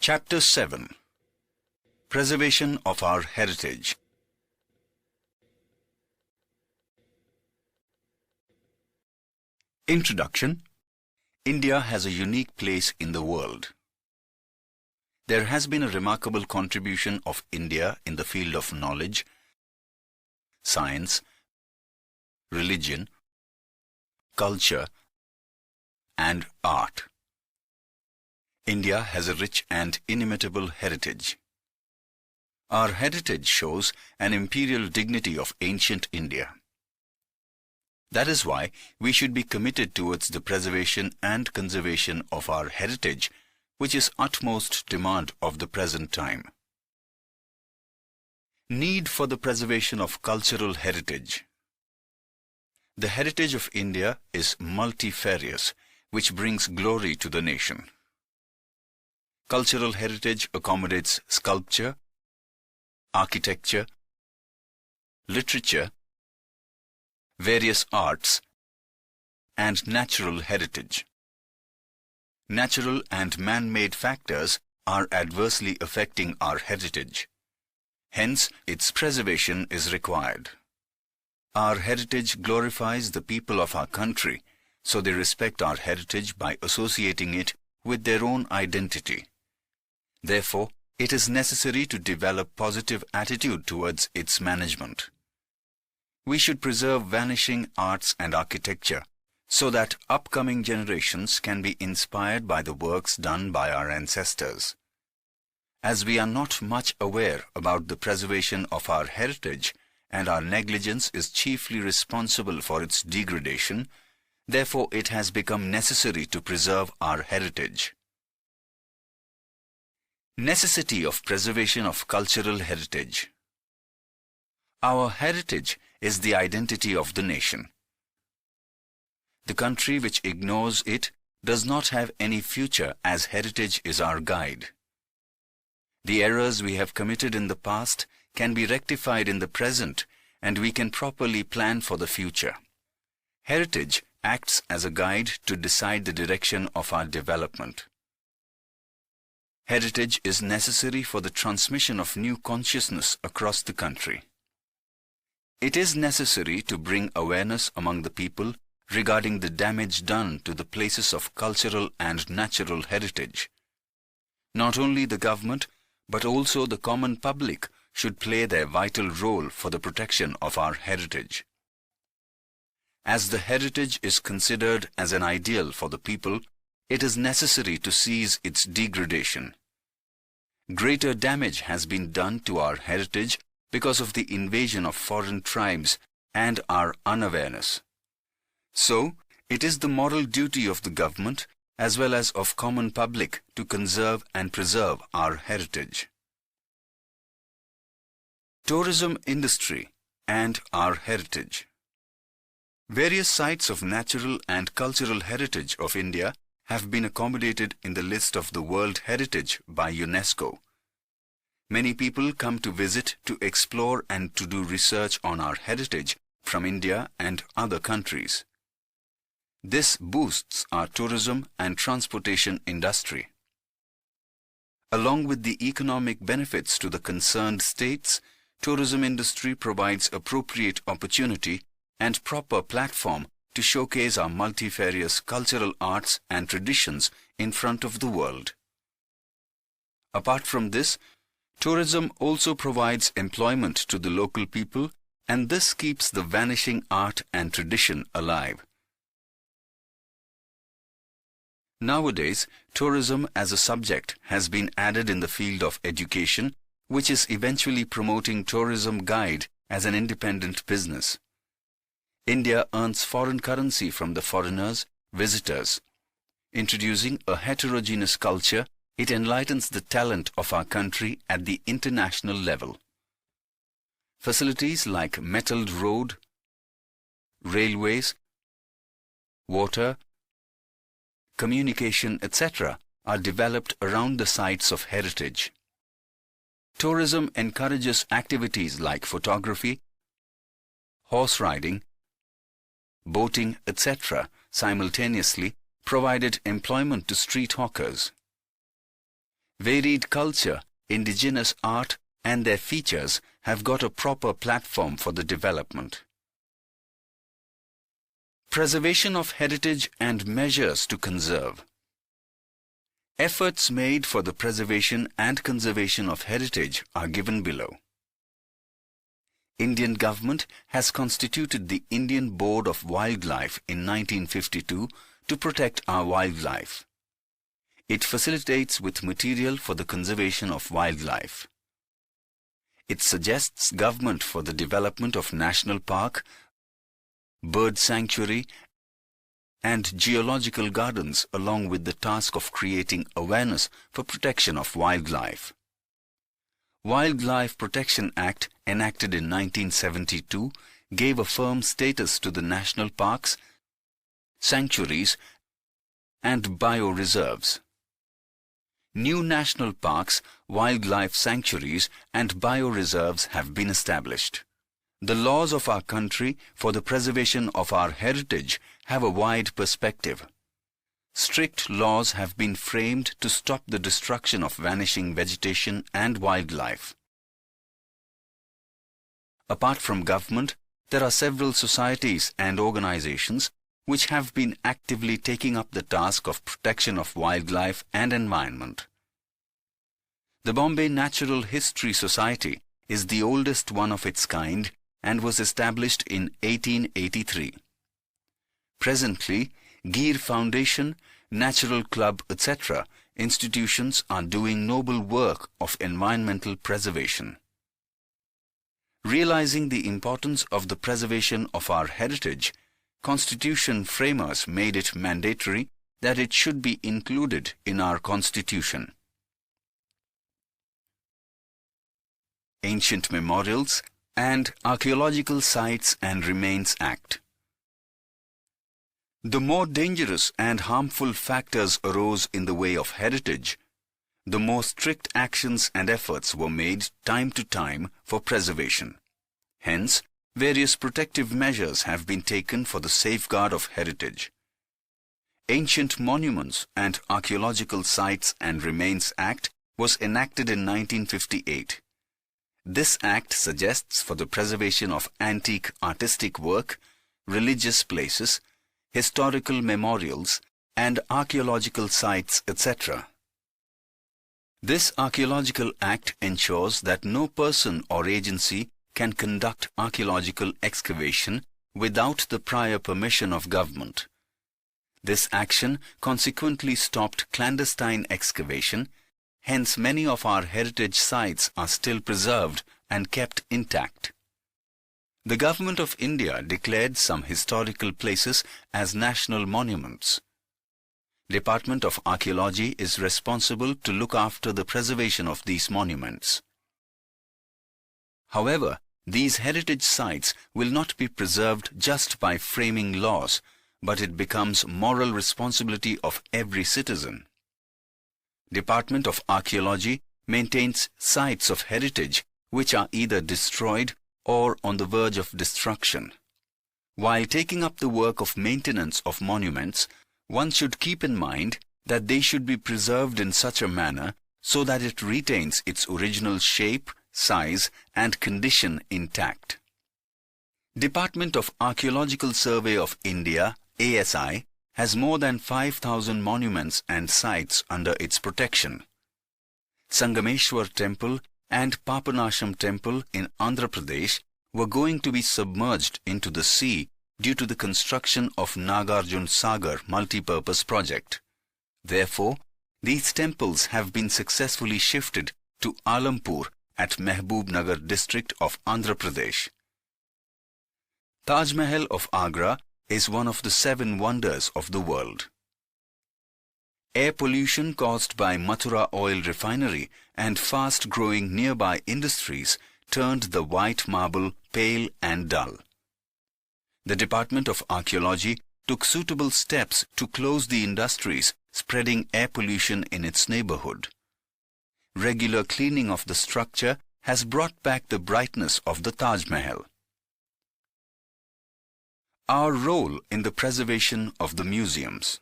Chapter 7. Preservation of our Heritage. Introduction. India has a unique place in the world. There has been a remarkable contribution of India in the field of knowledge, science, religion, culture, and art. India has a rich and inimitable heritage. Our heritage shows an imperial dignity of ancient India. That is why we should be committed towards the preservation and conservation of our heritage, which is utmost demand of the present time. Need for the preservation of cultural heritage. The heritage of India is multifarious, which brings glory to the nation. Cultural heritage accommodates sculpture, architecture, literature, various arts, and natural heritage. Natural and man-made factors are adversely affecting our heritage. Hence, its preservation is required. Our heritage glorifies the people of our country, so they respect our heritage by associating it with their own identity. Therefore, it is necessary to develop positive attitude towards its management. We should preserve vanishing arts and architecture so that upcoming generations can be inspired by the works done by our ancestors. As we are not much aware about the preservation of our heritage and our negligence is chiefly responsible for its degradation, therefore it has become necessary to preserve our heritage. Necessity of preservation of cultural heritage. Our heritage is the identity of the nation. The country which ignores it does not have any future, as heritage is our guide. The errors we have committed in the past can be rectified in the present, and we can properly plan for the future. Heritage acts as a guide to decide the direction of our development. Heritage is necessary for the transmission of new consciousness across the country. It is necessary to bring awareness among the people regarding the damage done to the places of cultural and natural heritage. Not only the government, but also the common public should play their vital role for the protection of our heritage. As the heritage is considered as an ideal for the people, it is necessary to cease its degradation. Greater damage has been done to our heritage because of the invasion of foreign tribes and our unawareness. So, it is the moral duty of the government as well as of common public to conserve and preserve our heritage. Tourism industry and our heritage. Various sites of natural and cultural heritage of India have been accommodated in the list of the World Heritage by UNESCO. Many people come to visit, to explore and to do research on our heritage from India and other countries. This boosts our tourism and transportation industry. Along with the economic benefits to the concerned states, tourism industry provides appropriate opportunity and proper platform to showcase our multifarious cultural arts and traditions in front of the world. Apart from this, tourism also provides employment to the local people, and this keeps the vanishing art and tradition alive. Nowadays, tourism as a subject has been added in the field of education, which is eventually promoting tourism guide as an independent business. India earns foreign currency from the foreigners, visitors. Introducing a heterogeneous culture, it enlightens the talent of our country at the international level. Facilities like metalled road, railways, water, communication, etc. are developed around the sites of heritage. Tourism encourages activities like photography, horse riding, boating, etc. simultaneously, provided employment to street hawkers. Varied culture, indigenous art and their features have got a proper platform for the development. Preservation of heritage and measures to conserve. Efforts made for the preservation and conservation of heritage are given below. Indian government has constituted the Indian Board of Wildlife in 1952 to protect our wildlife. It facilitates with material for the conservation of wildlife. It suggests government for the development of national park, bird sanctuary and geological gardens, along with the task of creating awareness for protection of wildlife. Wildlife Protection Act, enacted in 1972, gave a firm status to the national parks, sanctuaries and bioreserves. New national parks, wildlife sanctuaries and bioreserves have been established. The laws of our country for the preservation of our heritage have a wide perspective. Strict laws have been framed to stop the destruction of vanishing vegetation and wildlife. Apart from government, there are several societies and organizations which have been actively taking up the task of protection of wildlife and environment. The Bombay Natural History Society is the oldest one of its kind and was established in 1883. Presently, Gir Foundation, Natural Club, etc. institutions are doing noble work of environmental preservation. Realizing the importance of the preservation of our heritage, Constitution framers made it mandatory that it should be included in our Constitution. Ancient Memorials and Archaeological Sites and Remains Act. The more dangerous and harmful factors arose in the way of heritage, the more strict actions and efforts were made time to time for preservation. Hence, various protective measures have been taken for the safeguard of heritage. Ancient Monuments and Archaeological Sites and Remains Act was enacted in 1958. This act suggests for the preservation of antique artistic work, religious places, historical memorials and archaeological sites, etc. This Archaeological Act ensures that no person or agency can conduct archaeological excavation without the prior permission of government. This action consequently stopped clandestine excavation, hence many of our heritage sites are still preserved and kept intact. The Government of India declared some historical places as national monuments. Department of Archaeology is responsible to look after the preservation of these monuments. However, these heritage sites will not be preserved just by framing laws, but it becomes moral responsibility of every citizen. Department of Archaeology maintains sites of heritage which are either destroyed or on the verge of destruction. While taking up the work of maintenance of monuments, one should keep in mind that they should be preserved in such a manner so that it retains its original shape, size and condition intact. Department of Archaeological Survey of India, ASI, has more than 5,000 monuments and sites under its protection. Sangameshwar Temple and Papanasham Temple in Andhra Pradesh were going to be submerged into the sea due to the construction of Nagarjun Sagar multipurpose project. Therefore, these temples have been successfully shifted to Alampur at Mehboob Nagar district of Andhra Pradesh. Taj Mahal of Agra is one of the 7 wonders of the world. Air pollution caused by Mathura oil refinery and fast-growing nearby industries turned the white marble pale and dull. The Department of Archaeology took suitable steps to close the industries spreading air pollution in its neighborhood. Regular cleaning of the structure has brought back the brightness of the Taj Mahal. Our role in the preservation of the museums.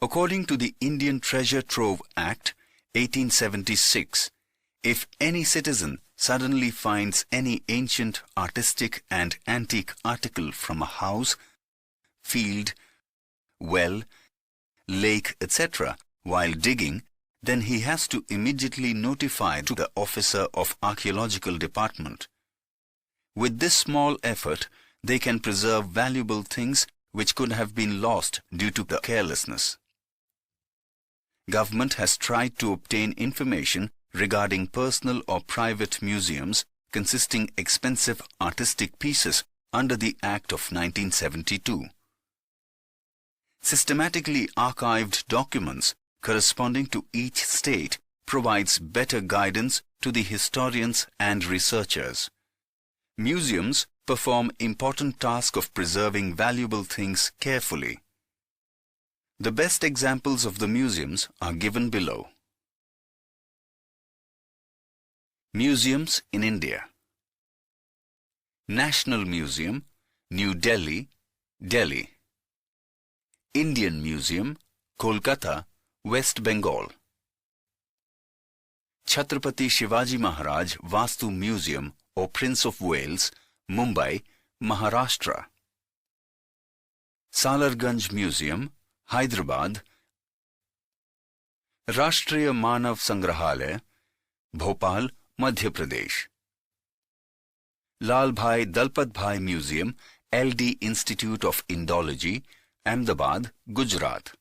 According to the Indian Treasure Trove Act, 1876, if any citizen suddenly finds any ancient, artistic and antique article from a house, field, well, lake, etc., while digging, then he has to immediately notify to the officer of Archaeological department. With this small effort, they can preserve valuable things which could have been lost due to the carelessness. Government has tried to obtain information regarding personal or private museums consisting expensive artistic pieces under the Act of 1972. Systematically archived documents corresponding to each state provides better guidance to the historians and researchers. Museums perform important task of preserving valuable things carefully. The best examples of the museums are given below. Museums in India. National Museum, New Delhi, Delhi. Indian Museum, Kolkata, West Bengal. Chhatrapati Shivaji Maharaj Vastu Museum or Prince of Wales, Mumbai, Maharashtra. Salarganj Museum, Hyderabad. Rashtriya Manav Sangrahalaya, Bhopal, Madhya Pradesh. Lal Bhai Dalpat Bhai Museum, LD Institute of Indology, Ahmedabad, Gujarat.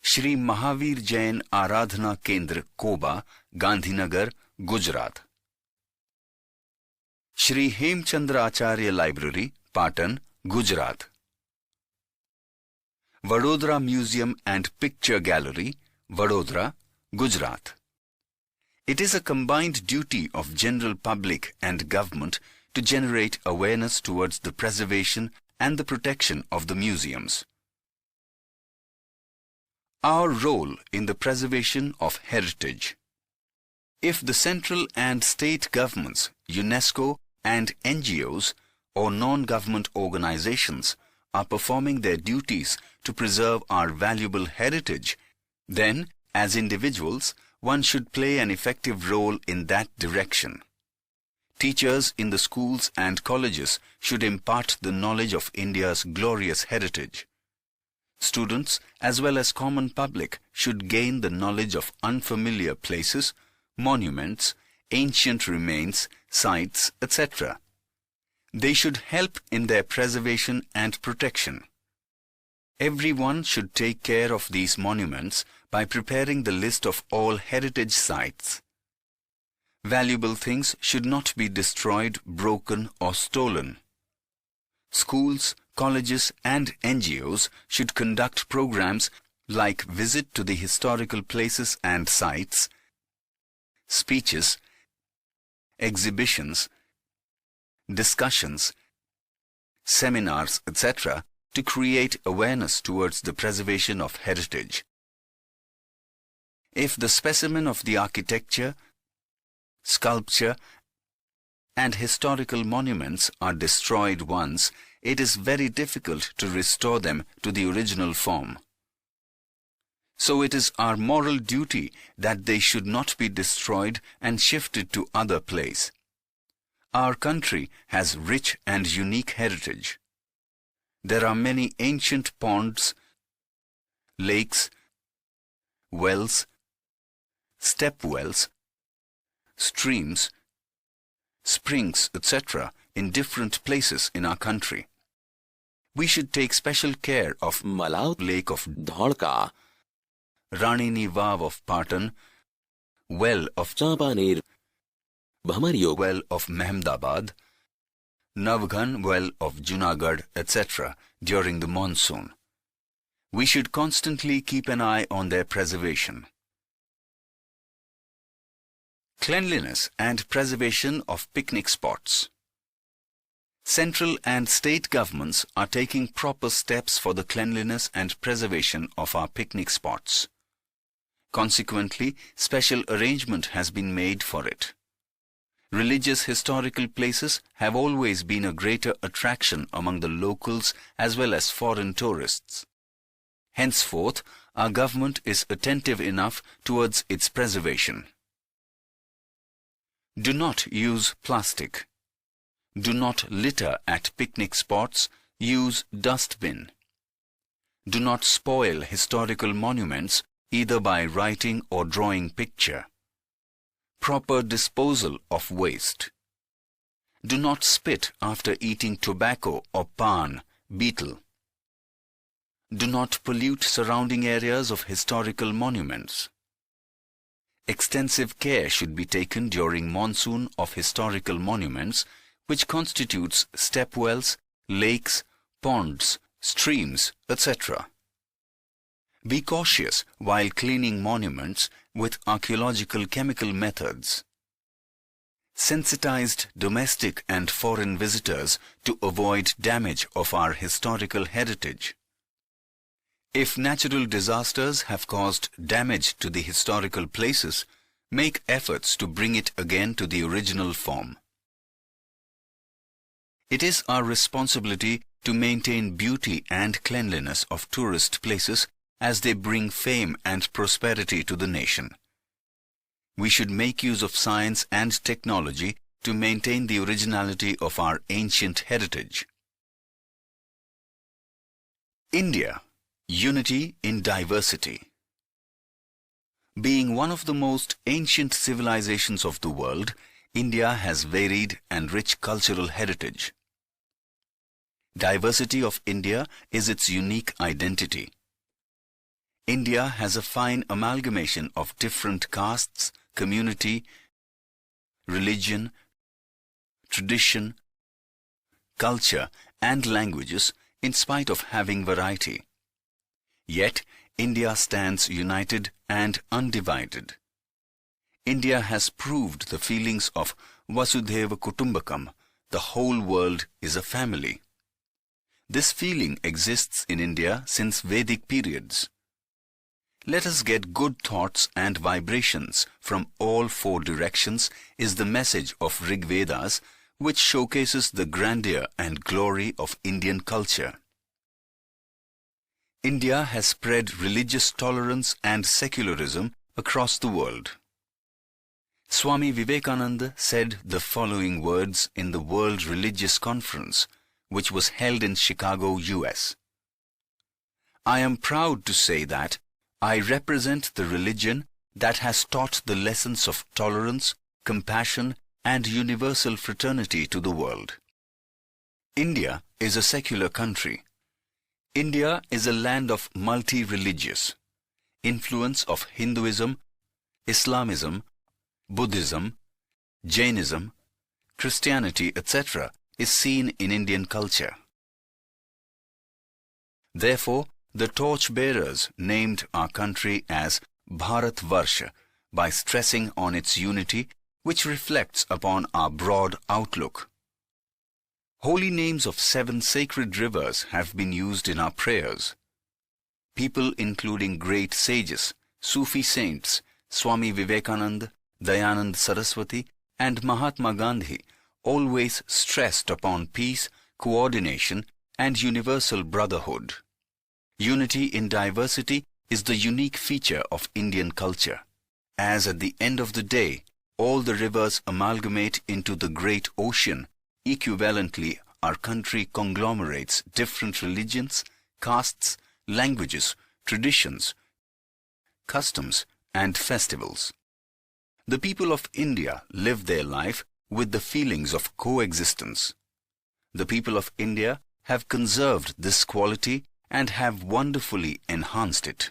Shri Mahavir Jain Aradhana Kendra, Koba, Gandhinagar, Gujarat. Shri Hemchandra Acharya Library, Patan, Gujarat. Vadodara Museum and Picture Gallery, Vadodara, Gujarat. It is a combined duty of general public and government to generate awareness towards the preservation and the protection of the museums. Our role in the preservation of heritage. If the central and state governments, UNESCO and NGOs or non-government organizations are performing their duties to preserve our valuable heritage, then, as individuals, one should play an effective role in that direction. Teachers in the schools and colleges should impart the knowledge of India's glorious heritage. Students as well as common public should gain the knowledge of unfamiliar places, monuments, ancient remains, sites, etc. They should help in their preservation and protection. Everyone should take care of these monuments by preparing the list of all heritage sites. Valuable things should not be destroyed, broken or stolen. Schools, colleges and NGOs should conduct programs like visit to the historical places and sites, speeches, exhibitions, discussions, seminars, etc. to create awareness towards the preservation of heritage. If the specimen of the architecture, sculpture and historical monuments are destroyed once, it is very difficult to restore them to the original form. So it is our moral duty that they should not be destroyed and shifted to other place. Our country has rich and unique heritage. There are many ancient ponds, lakes, wells, step wells, streams, springs, etc. in different places in our country. We should take special care of Malaut Lake of Dholka, Ranini Vav of Patan, well of Champaner, Bhamaryo well of Mehmedabad, Navghan well of Junagadh, etc. during the monsoon. We should constantly keep an eye on their preservation. Cleanliness and preservation of picnic spots. Central and state governments are taking proper steps for the cleanliness and preservation of our picnic spots. Consequently, special arrangement has been made for it. Religious historical places have always been a greater attraction among the locals as well as foreign tourists. Henceforth, our government is attentive enough towards its preservation. Do not use plastic. Do not litter at picnic spots. Use dustbin. Do not spoil historical monuments either by writing or drawing picture. Proper disposal of waste. Do not spit after eating tobacco or pan, betel. Do not pollute surrounding areas of historical monuments. Extensive care should be taken during monsoon of historical monuments, which constitutes stepwells, lakes, ponds, streams, etc. Be cautious while cleaning monuments with archaeological chemical methods. Sensitized domestic and foreign visitors to avoid damage of our historical heritage. If natural disasters have caused damage to the historical places, make efforts to bring it again to the original form. It is our responsibility to maintain beauty and cleanliness of tourist places as they bring fame and prosperity to the nation. We should make use of science and technology to maintain the originality of our ancient heritage. India. Unity in diversity. Being one of the most ancient civilizations of the world, India has varied and rich cultural heritage. Diversity of India is its unique identity. India has a fine amalgamation of different castes, community, religion, tradition, culture, and languages in spite of having variety. Yet, India stands united and undivided. India has proved the feelings of Vasudhaiva Kutumbakam, the whole world is a family. This feeling exists in India since Vedic periods. Let us get good thoughts and vibrations from all four directions is the message of Rig Vedas, which showcases the grandeur and glory of Indian culture. India has spread religious tolerance and secularism across the world. Swami Vivekananda said the following words in the World Religious Conference, which was held in Chicago, US. I am proud to say that I represent the religion that has taught the lessons of tolerance, compassion, and universal fraternity to the world. India is a secular country. India is a land of multi-religious. Influence of Hinduism, Islamism, Buddhism, Jainism, Christianity, etc. is seen in Indian culture. Therefore, the torch-bearers named our country as Bharat Varsha by stressing on its unity, which reflects upon our broad outlook. Holy names of 7 sacred rivers have been used in our prayers. People including great sages, Sufi saints, Swami Vivekananda, Dayanand Saraswati, and Mahatma Gandhi always stressed upon peace, coordination, and universal brotherhood. Unity in diversity is the unique feature of Indian culture, as at the end of the day, all the rivers amalgamate into the great ocean. Equivalently, our country conglomerates different religions, castes, languages, traditions, customs, and festivals. The people of India live their life with the feelings of coexistence. The people of India have conserved this quality and have wonderfully enhanced it.